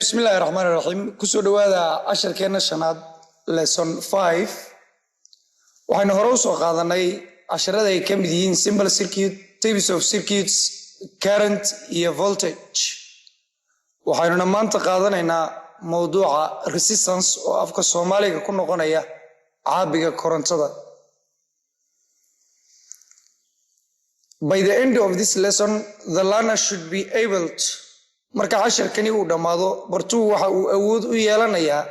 Bismillahirrahmanirrahim. Kusoo dhawaada casharkeena shanaad lesson 5. Waxaynu hore u soo qaadanay casharada ay ka mid yihiin simple circuit, types of circuits, current iyo voltage. Waxaynu maanta qaadanaynaa mowduuca resistance oo afka Soomaaliga ku noqonaya caabiga korontada. By the end of this lesson, the learner should be able to marka casharkani uu dhamaado bartuu waxa uu awood u yeelanayaa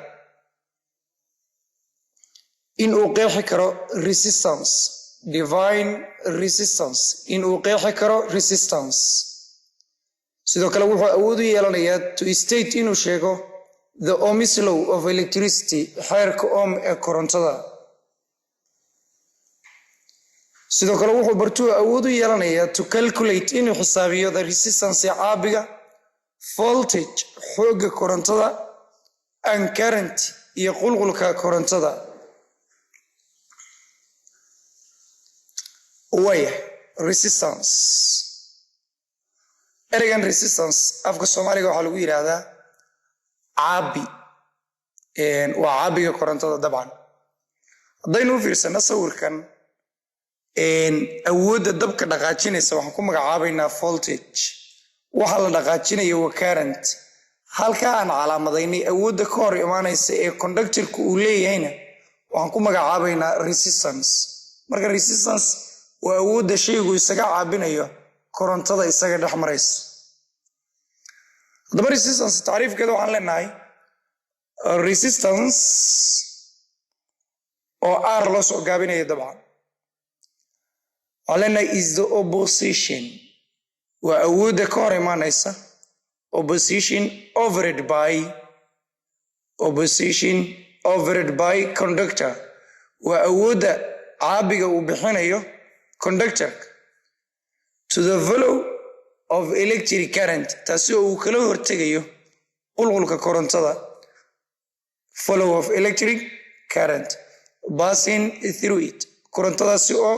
in uu qeexi karo resistance, divine resistance, in uu qeexi karo resistance. sidoo kale wuxuu awood u yeelanayaa to state inuu sheego the Ohm's law of electricity, xeerka ohm ee korontada. sidoo kale wuxuu bartuu awood u yeelanayaa to calculate inuu xisaabiyo the resistance ee caabiga, voltage xooga korontada, and current iyo qulqulka korontada. Resistance. Ereygan resistance afka Soomaaliga waxaa lagu yiraahdaa caabi. Waa caabiga korontada dabcan. Haddaynu u fiirsano sawirkan awoodda dabka dhaqaajinaysa waxaan ku magacaabaynaa voltage. waxa la dhaqaajinayo waa current. halka aan calaamadaynay awoodda ka hor imaanaysa ee conductor-ku uu leeyahayna waxaan ku magacaabaynaa resistance. marka resistance waa awoodda shaygu isaga caabinayo korontada isaga dhex maraysa. haddaba resistance taariifkeeda waxaan leenahay resistance oo R loo soo gaabinayo dabcan. waxaan leenahay is the opposition, waa awoodda ka hor imaanaysa, opposition overrid by conductor, waa awoodda caabiga uu bixinayo conductor to the flow of electric current, taasi oo uu kala hortegayo qulqulka korontada, flow of electric current passing through it, korontadaasi oo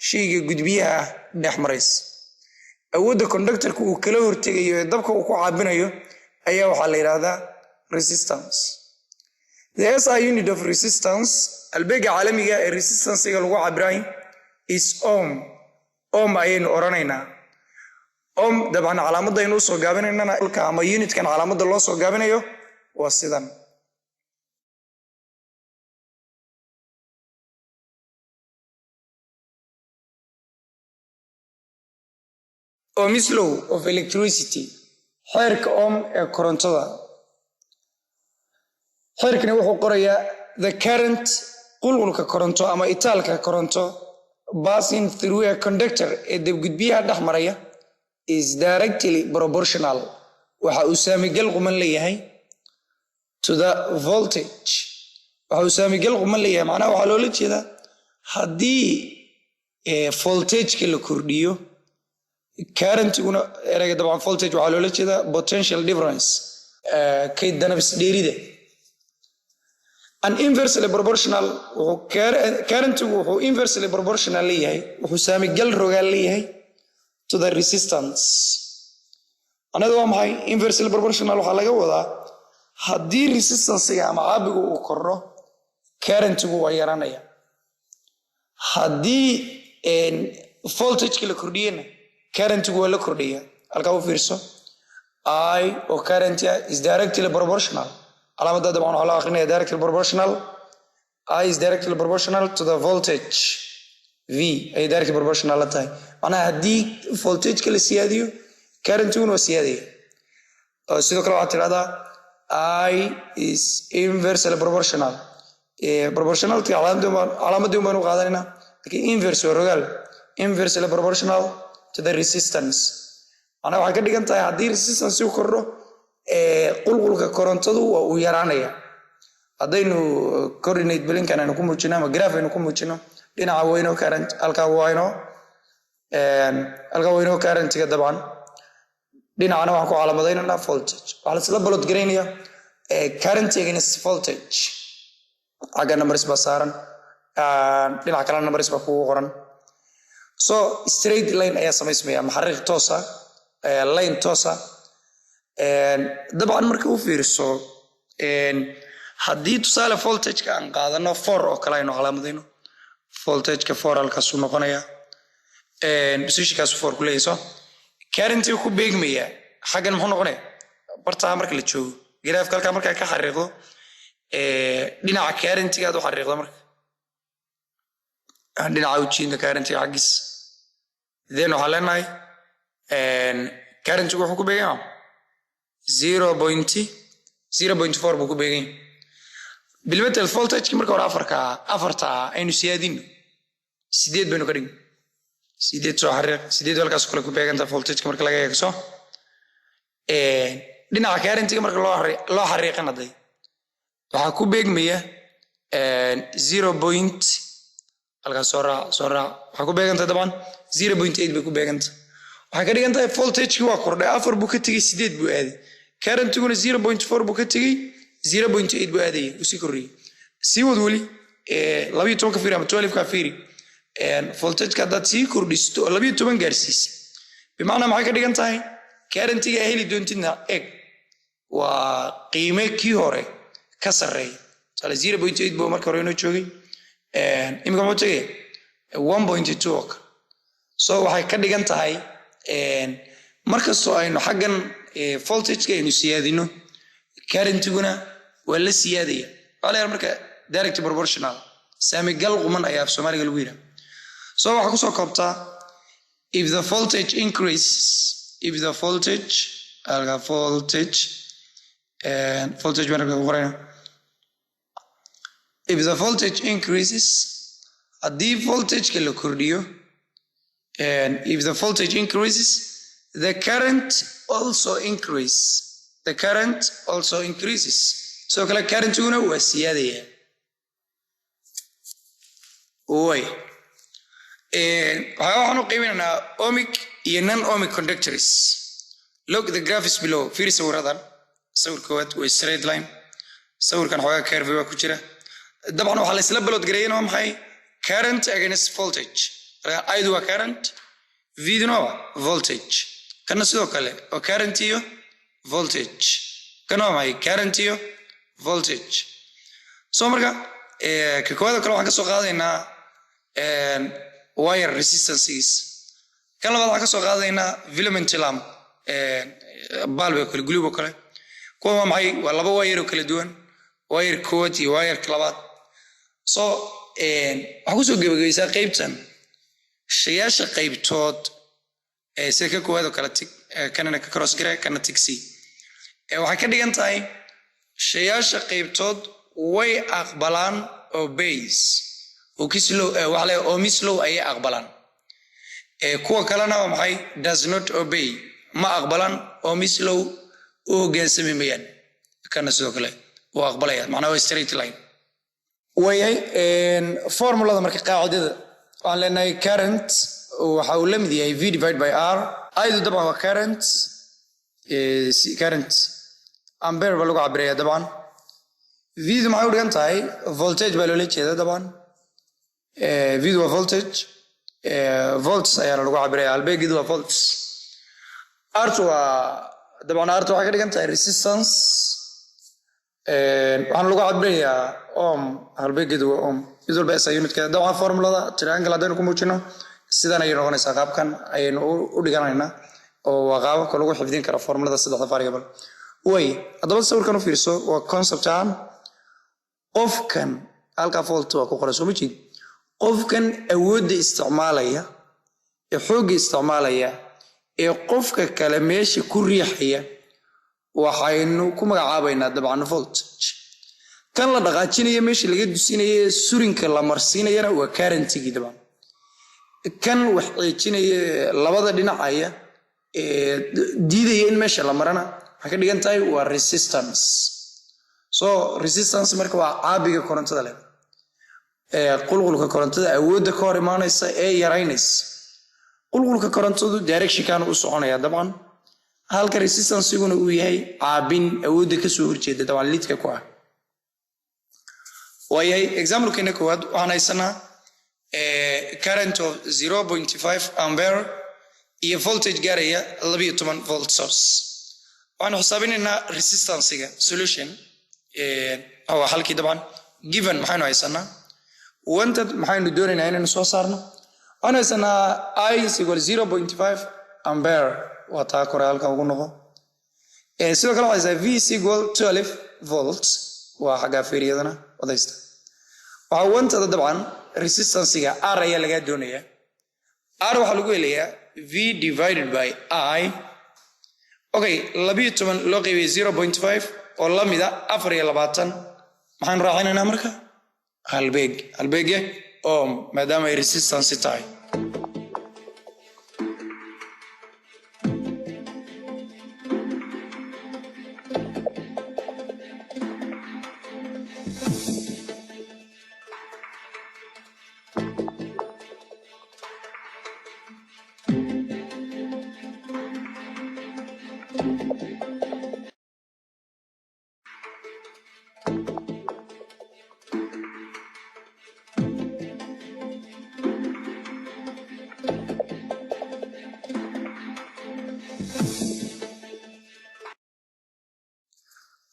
shayga gudbiyaha ah dhex maraysa. awoodda conductor-ku uu kala hortegayo ee dabka uu ku caabinayo ayaa waxaa la yiraahdaa resistance. The SI unit of resistance, albeega caalamiga ee resistance-ga lagu cabirayo is ohm. ohm ayaynu oranaynaa. ohm dabcan calaamadaynu soo gaabinaynana ama unitkan calaamadda loo soo gaabinayo waa sidan. Ohm's law of electricity, xeerka ohm ee korontada. xeerkani wuxuu qorayaa the current, qulqulka koronto ama itaalka koronto, passing through a conductor ee dabgudbiyaha dhex maraya is directly proportional, waxa uu saamigal quman leeyahay to the voltage. waxa uu saamigal quman leeyahay macnaha waxaa loola jeedaa haddii voltage-ka la kordhiyo current-guna ereyga dabcan voltage waxaa loola jeedaa potential difference, kay danabis dheerida. An inversely proportional, current-gu wuxuu inversely proportional leeyahay, wuxuu saamigal rogaal leeyahay to the resistance. anadu waa maxay inversely proportional? waxaa laga wadaa haddii resistance-ga ama caabigu uu kordho current-gu waa yaraanaya. haddii voltage-ka la kordhiyana current-gu waa la kordhaya. halkaa u fiirso, I oo current is directly proportional. calaamadda dabcan waxaa loo aqrinaya directly proportional. I is directly proportional to the voltage. V ay directly proportional la tahay. macnaha haddii voltage-ka la siyaadiyo current-guna waa siyaadaya. sidoo kale waxaad tidhahdaa I is inversely proportional. proportionality calaamadii un baynu qaadanaynaa, laakiin inverse waa rogaal. inversely proportional to the resistance. macnaha waxay ka dhigan tahay haddii resistance uu kordho qulqulka korontadu waa uu yaraanaya. haddaynu coordinate blinkan aynu ku muujino ama graph aynu ku muujino, dhinaca weyno current, halkaa wayno current-ga dabcan, dhinacana waxaan ku calaamadaynanaa voltage. waxaa laisla balod garaynaya current against voltage. xagga numbers baa saaran, dhinaca kalena numbers baa kugu qoran. so straight line ayaa samaysmaya, maxariiq toosa, line toosa dabcan marka u fiirso haddii tusaale voltage-ka aan qaadano 4 oo kale aynu calaamadayno voltage-ka 4 halkaasuu noqonaya positionkaas 4 ku leeyso current-iga ku beegmaya xaggan muxuu noqonaya bartaa marka la joogo graafka halkaa markaa ka xariiqdo dhinaca current-iga aad u xariiqdo marka dhinaca ujiinta current-iga xaggiis then waxaa leenahay current-igu wuxuu ku beegaya 0.4 buu ku beegay بالمثل voltage marka hore afarta aynu siyaadino 8 baynu ka dhigno 8 soo xariiq 8 halkaas kale ku beeganta voltage marka laga eegso dhinaca current-iga marka loo xariiqan haday waxa ku beegmaya 0. halkaas soo raac waxa ku beeganta daban 0.8 bay ku beeganta waxa ka dhigantahay voltage-ki waa kordhay 4 buu ka tagay 8 buu aaday current-iguna 0.4 buu ka tagay 0.8 buu aaday usi korriyay sii wad weli 12 ka fiiri ama 12 ka fiiri voltage-ka haddaad sii kordhisto 12 gaarsiis bimacnaa maxay ka dhigan tahay current-iga heli doontidna eg waa qiime kii hore ka sarreeya sala 0.8 buu marka hore inoo joogay imika muxuu tagay 1.2 so waxay ka dhigan tahay markastoo aynu xaggan voltage-ka aynu siyaadino current-iguna waa la siyaadaya walaal marka direct proportional saamigal quman ayaa Soomaaliga lagu yiraahdo so waxa ku soo koobtaa if the voltage increases haddii voltage-ka la kordhiyo if the voltage increases the current also increases so kala current-iguna waa siyaadaya waxaan u qiiminaynaa ohmic iyo non-ohmic conductors look the graphics below fiiri sawiradan sawir koowaad waa straight line sawirkan xoogaa curve waa ku jira dabcan waxaa la isla balod gareeyeen waa maxay current against voltage aydu waa current v-duna waa voltage kana sidoo kale oo current iyo voltage kana waa maxay current iyo voltage so marka ka koowaad kale waxaan ka soo qaadaynaa wire resistances kan labaad waxaan ka soo qaadaynaa filament lamp bulb oo kale globe oo kale kuwa waa maxay waa laba wire oo kala duwan wire koowaad iyo wire labaad so waxaan kusoo gabagabaysaa qaybtan shayaasha qaybtood sida ka koowaad oo kale kanana ka cross gare kana tigsi waxay ka dhigan tahay shayaasha qaybtood way aqbalaan obeys oo kislow waxa la omislow ay aqbalaan kuwa kalena waa maxay does not obey ma aqbalaan omislow oo hogaansami mayaan kana sidoo kale oo aqbalaya macnaha waa straight line wayay formulada marka qaacidada waxaan leenahay current waxa uu la mid yahay v divided by r aydu dabcan waa current ampere baa lagu cabiraya dabcan v-du maxay u dhigan tahay voltage baa loola jeeda dabcan v-du waa voltage volts ayaana lagu cabiraya halbeegidu waa volts r-tu waa dabcan r-tu waxay ka dhigan tahay resistance waxaana lagu cabirayaa ohm halbeegidu waa ohm mid walba sa unitkeeda dabcan formulada triangle haddaynu ku muujino sidan ayay noqonaysaa qaabkan ayaynu u dhiganaynaa oo waa qaababka lagu xifdin kara formulada saddexda variable way haddaba sawirkan u fiirso waa concept ahaan qofkan halkaa volt waa ku qoran soo ma jeed qofkan awoodda isticmaalaya ee xoogga isticmaalaya ee qofka kale meesha ku riixaya waxaynu ku magacaabaynaa dabcan voltage kan la dhaqaajinaya meesha laga dusinaya surinka la marsiinayana waa current-gii dabcan kan wax ceejinaya labada dhinacaya diidaya in meesha la marana waxay ka dhigan tahay waa resistance so resistance marka waa caabiga korontada leh qulqulka korontada awoodda ka hor imaanaysa ee yaraynaysa qulqulka korontadu direction-kan u soconaya dabcan halka resistance-iguna uu yahay caabin awoodda ka soo horjeeda dabcan lidka ku ah waayahay example-keena koowaad waxaan haysanaa current of 0.5 ampere iyo voltage gaaraya 12 volt source وأنا حسابيننا resistance solution أو حالكي طبعا given محينو هيسانا وانت محينو دورينا هنا نسوا صارنا أنا هيسانا I is equal 0.5 ampere واتاكوري هالكا وقنوغو سيدو كلا وحيسا V is equal 12 volts وحاقا فيريدنا ودايستا وانت طبعا resistance R هي اللي قاعد دونية R وحلقو إليها V divided by I okay labiyo loo qeybiyay 0.5 oo la mid ah 24 maxaan raacinayna marka halbeeg oo maadaama ay resistance tahay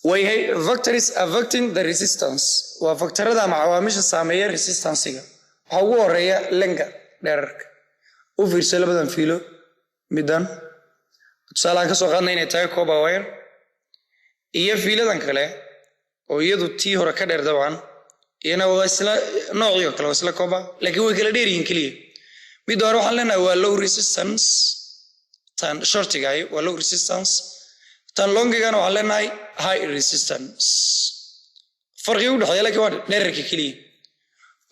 وهي factors affecting the resistance وفاكتورada مع عوامل سامية resistance هو هرية لينك ديرك وفيرسي لبدن فيلو ميدان تسالان كسو قادنا إني تاي كوبا وير إيه فيلو دان كله ويدو تي هورا كدير طبعا إينا واسلا نوعيو كلا واسلا كوبا لكن هو كلا ديرين كليه ميدو هروح لنا هو low resistance تان short جاي و low resistance tan longigan waxaan leenahay high resistance farqigu dhaxay laakiin waa dheerarka kaliya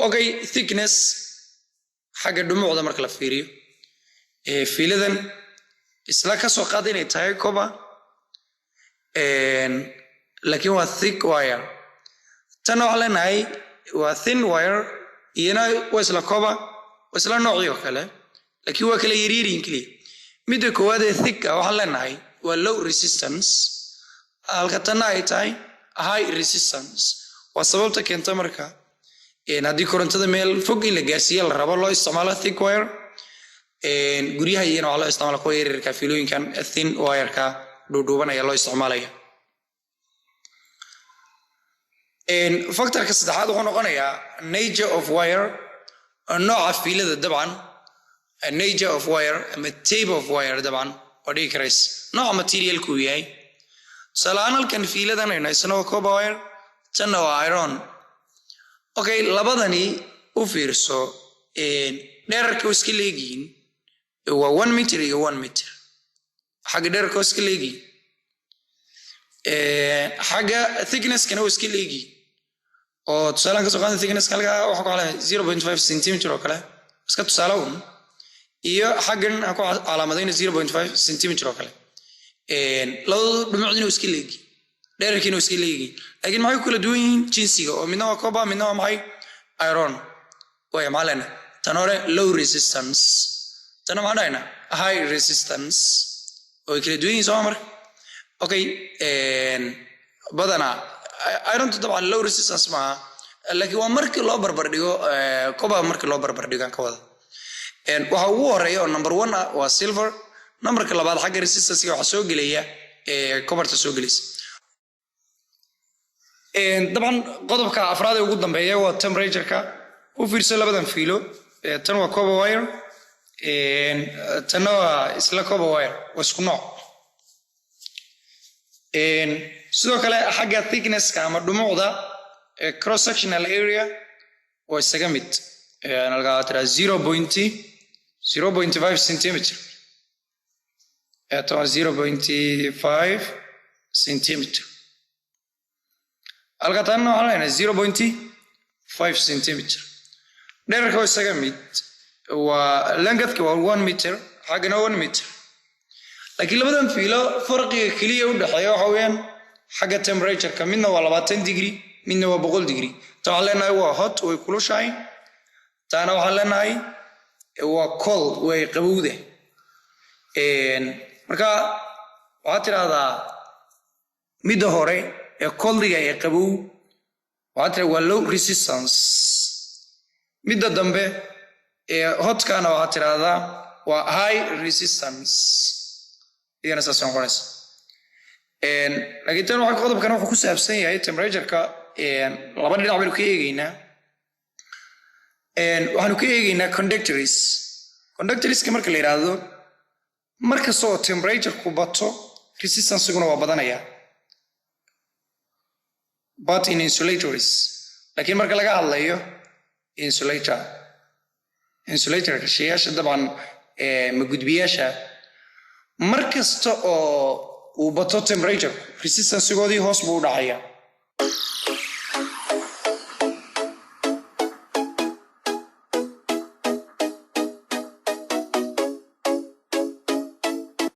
okay thickness xagga dhumucda marka la fiiriyo fiiladan isla ka soo qaad inay tahay koba laakiin waa thick wire tan waxaan leenahay waa thin wire iyana waa isla koba waa isla noocyo kale laakiin waa kala yariirin kaliya midda koowaad ee thick waxaan leenahay low resistance halka tan ay tahay high resistance waa sababta keenta marka haddii korontada meel fog in la gaarsiiyo la rabo loo isticmaalo thick wire guryaha iyana waxaa loo isticmaala kuwa yaryarka fiilooyinkan thin wireka dhuudhuuban ayaa loo isticmaalaya factorka saddexaad wuxuu noqonayaa nature of wire nooca fiilada dabcan nature of wire ama type of wire dabcan ودي كريس نوع ماتيريال كوياي سلام كان في لدنا هنا اسمه كوباير تنو ايرون اوكي لبدني وفيرسو ديرك وسكليجين هو 1 متر 1 متر حق ديرك وسكليجي حاجه ثيكنس كان وسكليجي او تسالان كسو قان ثيكنس كلغا waxa ku kala 0.5 cm oo kale iska tusaalawn iyo xaggan ku calaamadayna 0.5 cm oo kale loo dhumucdina iska leegi dheerkiina iska leegi laakiin maxay kala duwan yihiin jinsiga oo midna waa copper midna waa maxay iron way maalana tan hore low resistance tan macnaheena high resistance oo kala duwan yihiin soo mar okay badana iron طبعا low resistance ma laakiin waa markii loo barbar dhigo copper markii loo barbar dhigan ka wada waxa ugu horeeyo number 1 waa silver numberka labaad xagga resistance waxa soo gelaya copper soo gelaysa طبعا qodobka afraad ee ugu dambeeya waa temperature-ka u fiirso labadan fiilo tan waa copper wire tan waa isla copper wire waa isku nooc sidoo kale xagga thickness-ka ama dhumucda cross sectional area waa isaga mid nalga tira 0.5 centimeter at 0.5 centimeter alga tan waxaan 0.5 centimeter dhererka isaga mid waa length-ka waa 1 meter xagana 1 meter laakiin labadan fiilo farqiga kaliya u dhaxeeyo waxa weeyaan xagga temperature-ka midna waa 20 degree midna waa 100 degree tan waxaan leenahay waa hot way kulushahay taana waxaan leenahay waa cold way qabowde marka waxaad tiraahdaa midda hore ee coldiga ee qabow waxaad tiraahdaa waa low resistance midda dambe ee hotkana waxaad tiraahdaa waa high resistance iyana saas noqonaysa laakiin tan waxa qodobkan wuxuu ku saabsan yahay temperature-ka laba dhinac baynu ka eegaynaa waxaanu ka eegaynaa conductors-ka marka la yidhaahdo markastoo temperature-ku bato resistance-guna waa badanaya but in insulators laakiin marka laga hadlayo insulatorka shayyaasha dabcan ma gudbiyaasha markasta oo uu bato temperature resistance-goodii hoos buu u dhacayaa